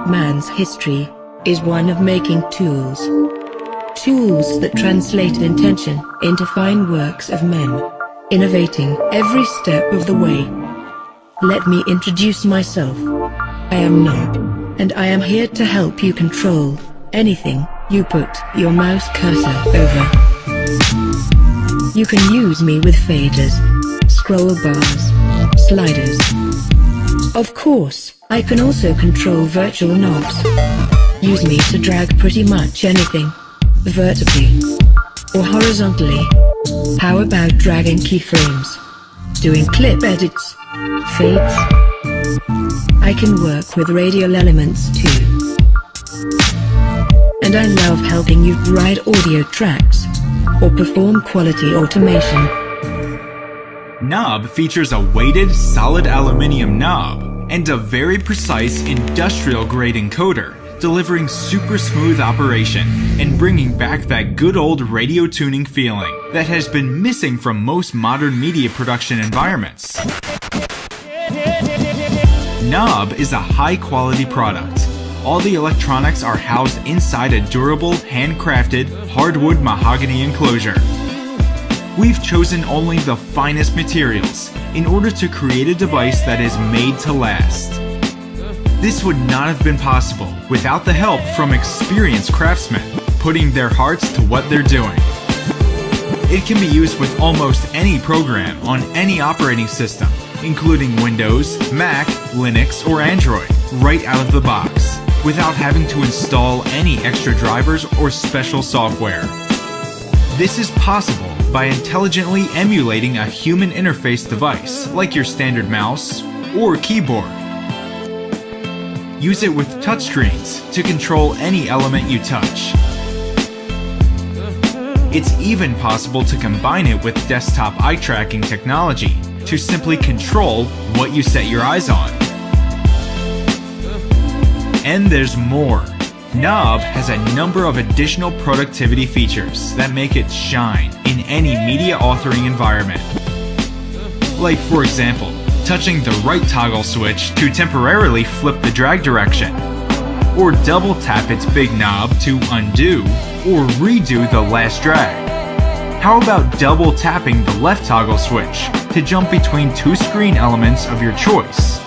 Man's history is one of making tools. Tools that translate intention into fine works of men, innovating every step of the way. Let me introduce myself. I am Nob, and I am here to help you control anything you put your mouse cursor over. You can use me with faders, scroll bars, sliders. Of course, I can also control virtual knobs. Use me to drag pretty much anything, vertically or horizontally. How about dragging keyframes, doing clip edits, fades? I can work with radial elements too. And I love helping you write audio tracks or perform quality automation. Knob features a weighted solid aluminium knob and a very precise industrial-grade encoder, delivering super smooth operation and bringing back that good old radio tuning feeling that has been missing from most modern media production environments. Knob is a high-quality product. All the electronics are housed inside a durable, handcrafted, hardwood mahogany enclosure. We've chosen only the finest materials in order to create a device that is made to last. This would not have been possible without the help from experienced craftsmen putting their hearts to what they're doing. It can be used with almost any program on any operating system, including Windows, Mac, Linux, or Android, right out of the box, without having to install any extra drivers or special software. This is possible by intelligently emulating a human interface device like your standard mouse or keyboard. Use it with touchscreens to control any element you touch. It's even possible to combine it with desktop eye tracking technology to simply control what you set your eyes on. And there's more. Knob has a number of additional productivity features that make it shine in any media authoring environment. Like, for example, touching the right toggle switch to temporarily flip the drag direction, or double tap its big knob to undo or redo the last drag. How about double tapping the left toggle switch to jump between two screen elements of your choice?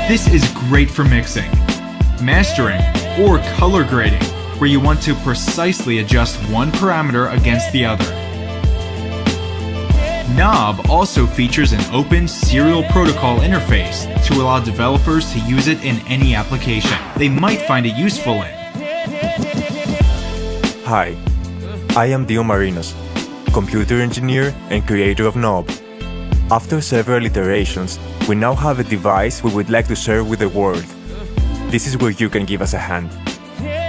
This is great for mixing, mastering, or color grading, where you want to precisely adjust one parameter against the other. Knob also features an open serial protocol interface to allow developers to use it in any application they might find it useful in. Hi, I am Dio Marinos, computer engineer and creator of Knob. After several iterations, we now have a device we would like to share with the world. This is where you can give us a hand.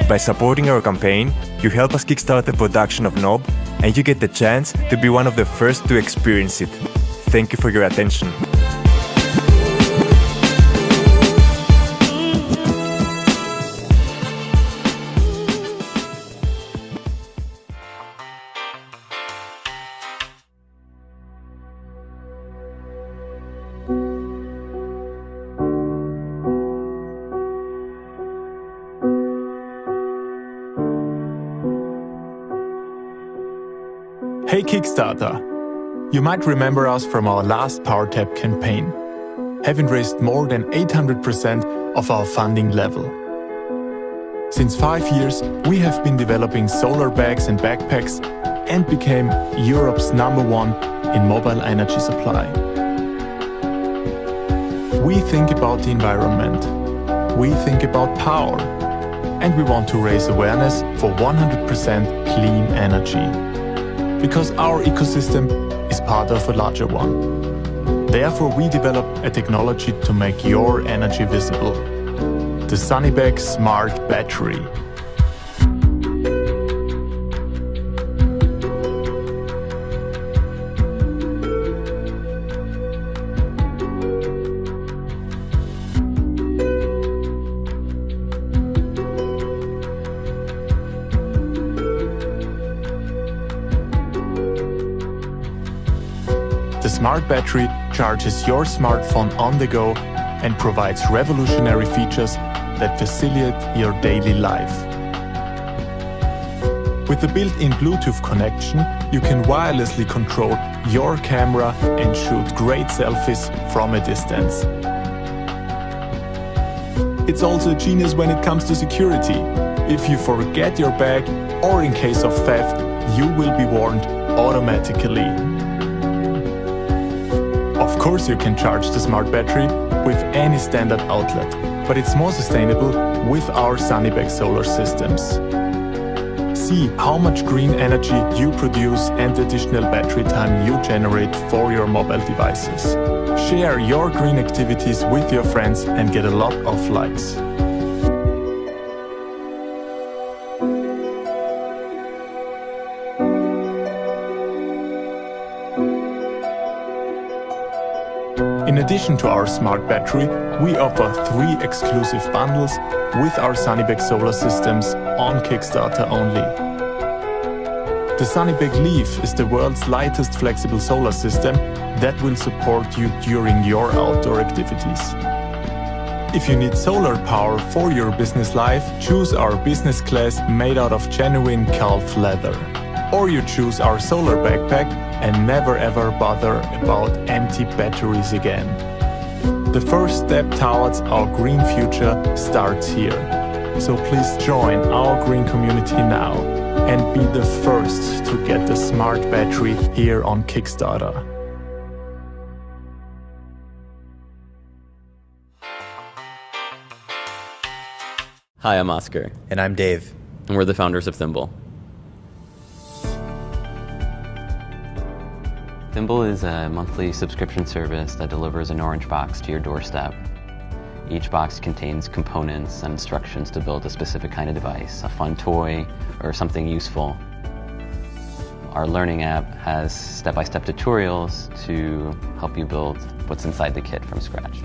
By supporting our campaign, you help us kickstart the production of Knob, and you get the chance to be one of the first to experience it. Thank you for your attention. Hey Kickstarter! You might remember us from our last PowerTap campaign, having raised more than 800% of our funding level. Since 5 years, we have been developing solar bags and backpacks and became Europe's #1 in mobile energy supply. We think about the environment, we think about power, and we want to raise awareness for 100% clean energy. Because our ecosystem is part of a larger one. Therefore, we developed a technology to make your energy visible. The Sunnybag Smart Battery. The Smart Battery charges your smartphone on the go and provides revolutionary features that facilitate your daily life. With the built-in Bluetooth connection, you can wirelessly control your camera and shoot great selfies from a distance. It's also a genius when it comes to security. If you forget your bag or in case of theft, you will be warned automatically. Of course, you can charge the smart battery with any standard outlet, but it's more sustainable with our Sunnybag solar systems. See how much green energy you produce and the additional battery time you generate for your mobile devices. Share your green activities with your friends and get a lot of likes. In addition to our smart battery, we offer 3 exclusive bundles with our Sunnybag solar systems on Kickstarter only. The Sunnybag Leaf is the world's lightest flexible solar system that will support you during your outdoor activities. If you need solar power for your business life, choose our business class made out of genuine calf leather. Or you choose our solar backpack and never ever bother about empty batteries again. The first step towards our green future starts here. So please join our green community now and be the first to get the smart battery here on Kickstarter. Hi, I'm Oscar. And I'm Dave. And we're the founders of Thimble. Thimble is a monthly subscription service that delivers an orange box to your doorstep. Each box contains components and instructions to build a specific kind of device, a fun toy, or something useful. Our learning app has step-by-step tutorials to help you build what's inside the kit from scratch.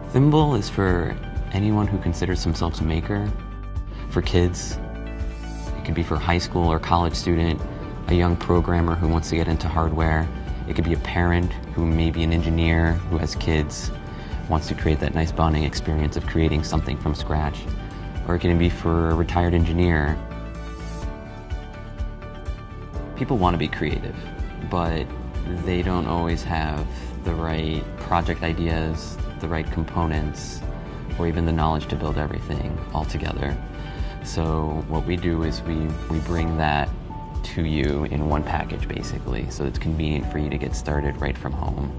Thimble is for anyone who considers themselves a maker, for kids. It could be for a high school or college student, a young programmer who wants to get into hardware. It could be a parent who may be an engineer who has kids, wants to create that nice bonding experience of creating something from scratch. Or it can be for a retired engineer. People want to be creative, but they don't always have the right project ideas, the right components, or even the knowledge to build everything all together. So what we do is we bring that to you in one package, basically, so it's convenient for you to get started right from home.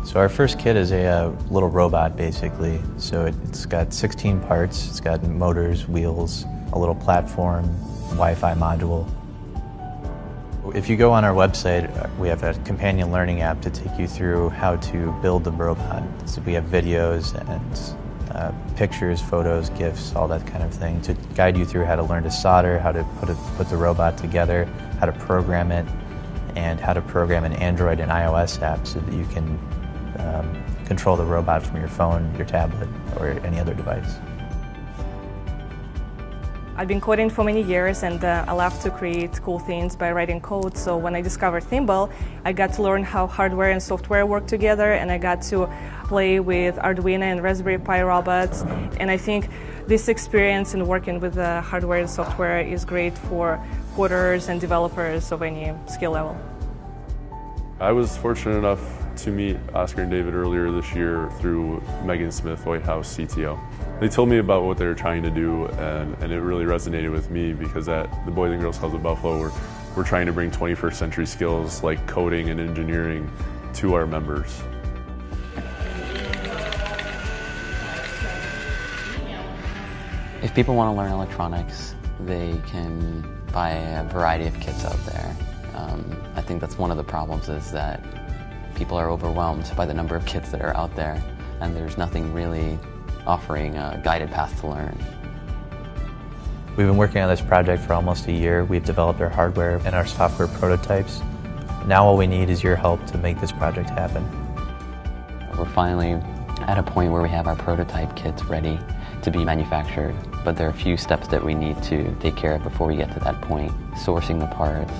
So our first kit is a little robot, basically. So it's got 16 parts. It's got motors, wheels, a little platform, Wi-Fi module. If you go on our website, we have a companion learning app to take you through how to build the robot. So we have videos and pictures, photos, GIFs, all that kind of thing to guide you through how to learn to solder, how to put the robot together, how to program it, and how to program an Android and iOS app so that you can control the robot from your phone, your tablet, or any other device. I've been coding for many years, and I love to create cool things by writing code. So when I discovered Thimble, I got to learn how hardware and software work together, and I got to play with Arduino and Raspberry Pi robots. And I think this experience in working with the hardware and software is great for coders and developers of any skill level. I was fortunate enough to meet Oscar and David earlier this year through Megan Smith, White House CTO. They told me about what they were trying to do, and it really resonated with me because at the Boys and Girls Clubs of Buffalo, we're trying to bring 21st century skills like coding and engineering to our members. If people want to learn electronics, they can buy a variety of kits out there. I think that's one of the problems, is that people are overwhelmed by the number of kits that are out there, and there's nothing really offering a guided path to learn. We've been working on this project for almost a year. We've developed our hardware and our software prototypes. Now all we need is your help to make this project happen. We're finally at a point where we have our prototype kits ready to be manufactured, but there are a few steps that we need to take care of before we get to that point. Sourcing the parts,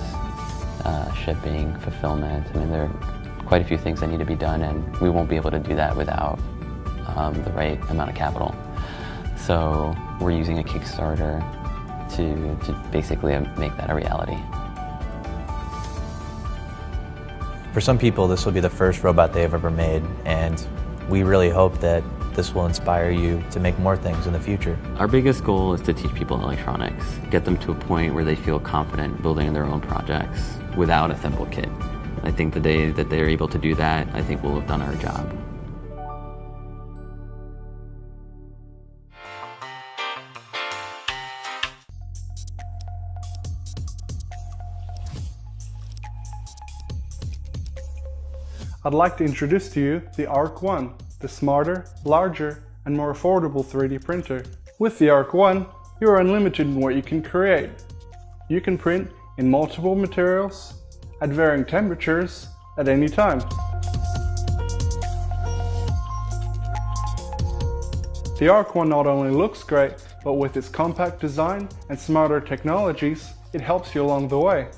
shipping, fulfillment. I mean, there are quite a few things that need to be done, and we won't be able to do that without the right amount of capital. So we're using a Kickstarter to basically make that a reality. For some people, this will be the first robot they've ever made, and we really hope that this will inspire you to make more things in the future. Our biggest goal is to teach people electronics, get them to a point where they feel confident building their own projects without a thimble kit. I think the day that they're able to do that, I think we'll have done our job. I'd like to introduce to you the ARC-1, the smarter, larger, and more affordable 3D printer. With the ARC-1, you are unlimited in what you can create. You can print in multiple materials, at varying temperatures, at any time. The ARC-1 not only looks great, but with its compact design and smarter technologies, it helps you along the way.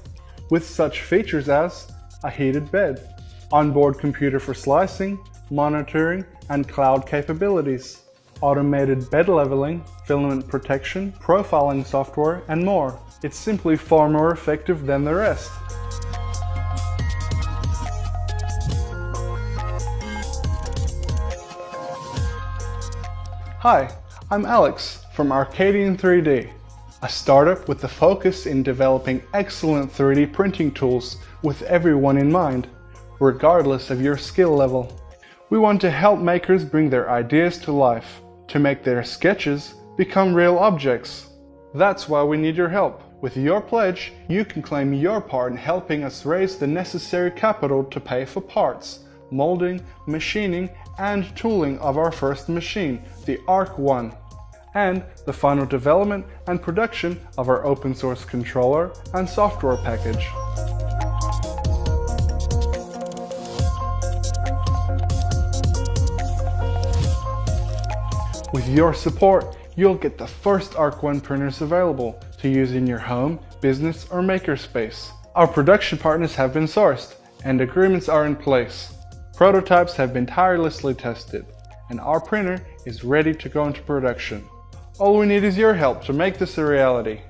With such features as a heated bed, onboard computer for slicing, monitoring, and cloud capabilities, automated bed leveling, filament protection, profiling software, and more. It's simply far more effective than the rest. Hi, I'm Alex from Arcadian 3D, a startup with the focus in developing excellent 3D printing tools with everyone in mind, regardless of your skill level. We want to help makers bring their ideas to life, to make their sketches become real objects. That's why we need your help. With your pledge, you can claim your part in helping us raise the necessary capital to pay for parts, molding, machining, and tooling of our first machine, the ARC-1, and the final development and production of our open source controller and software package. With your support, you'll get the first ARC-1 printers available to use in your home, business, or makerspace. Our production partners have been sourced, and agreements are in place. Prototypes have been tirelessly tested, and our printer is ready to go into production. All we need is your help to make this a reality.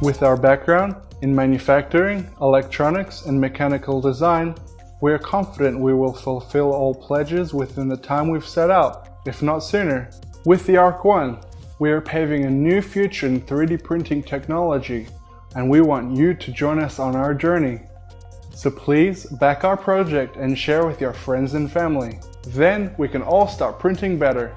With our background in manufacturing, electronics, and mechanical design, we are confident we will fulfill all pledges within the time we've set out, if not sooner. With the ARC-1, we are paving a new future in 3D printing technology, and we want you to join us on our journey. So please back our project and share with your friends and family. Then we can all start printing better.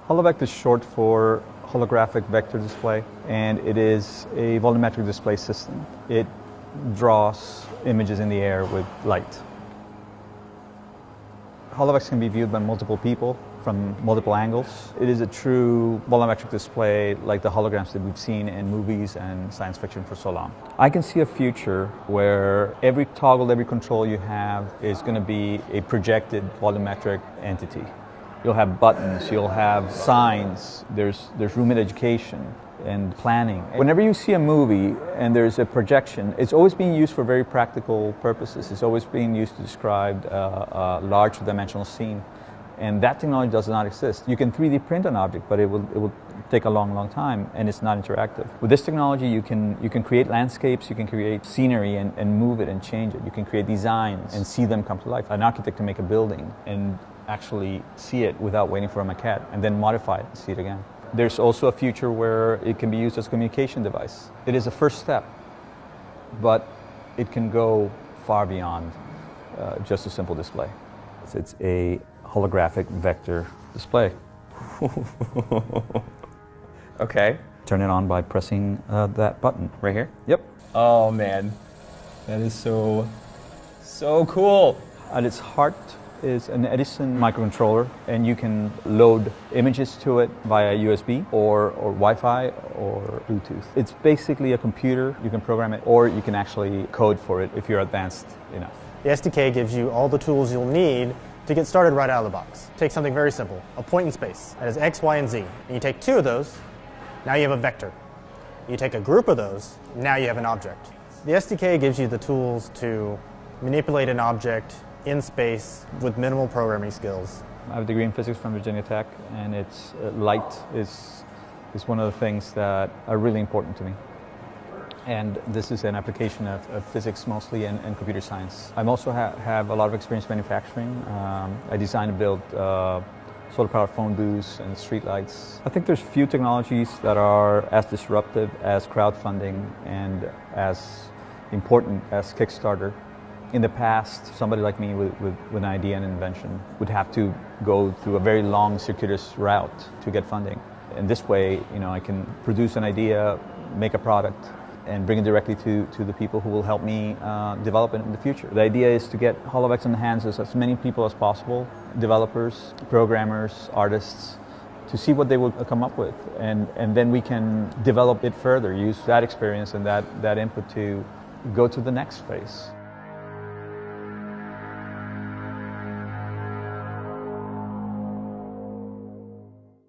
Holovac is short for holographic vector display, and it is a volumetric display system. It draws images in the air with light. Holovacs can be viewed by multiple people from multiple angles. It is a true volumetric display like the holograms that we've seen in movies and science fiction for so long. I can see a future where every toggle, every control you have is going to be a projected volumetric entity. You'll have buttons, you'll have signs, there's room in education and planning. Whenever you see a movie and there's a projection, it's always being used for very practical purposes. It's always being used to describe a large dimensional scene. And that technology does not exist. You can 3D print an object, but it will take a long time, and it's not interactive. With this technology, you can create landscapes, you can create scenery and move it and change it. You can create designs and see them come to life. An architect can make a building and actually see it without waiting for a maquette, and then modify it and see it again. There's also a future where it can be used as a communication device. It is a first step, but it can go far beyond just a simple display. It's a holographic vector display. Okay. Turn it on by pressing that button. Right here? Yep. Oh man, that is so cool. At its heart is an Edison microcontroller, and you can load images to it via USB or Wi-Fi or Bluetooth. It's basically a computer. You can program it, or you can actually code for it if you're advanced enough. The SDK gives you all the tools you'll need to get started right out of the box. Take something very simple, a point in space that is X, Y, and Z. And you take two of those, now you have a vector. You take a group of those, now you have an object. The SDK gives you the tools to manipulate an object in space with minimal programming skills. I have a degree in physics from Virginia Tech, and light is one of the things that are really important to me. And this is an application of physics mostly and computer science. I also have a lot of experience manufacturing. I design and build solar-powered phone booths and streetlights. I think there's few technologies that are as disruptive as crowdfunding and as important as Kickstarter. In the past, somebody like me with an idea and invention would have to go through a very long, circuitous route to get funding. In this way, I can produce an idea, make a product, and bring it directly to the people who will help me develop it in the future. The idea is to get HoloVex in the hands of as many people as possible, developers, programmers, artists, to see what they will come up with. And then we can develop it further, use that experience and that input to go to the next phase.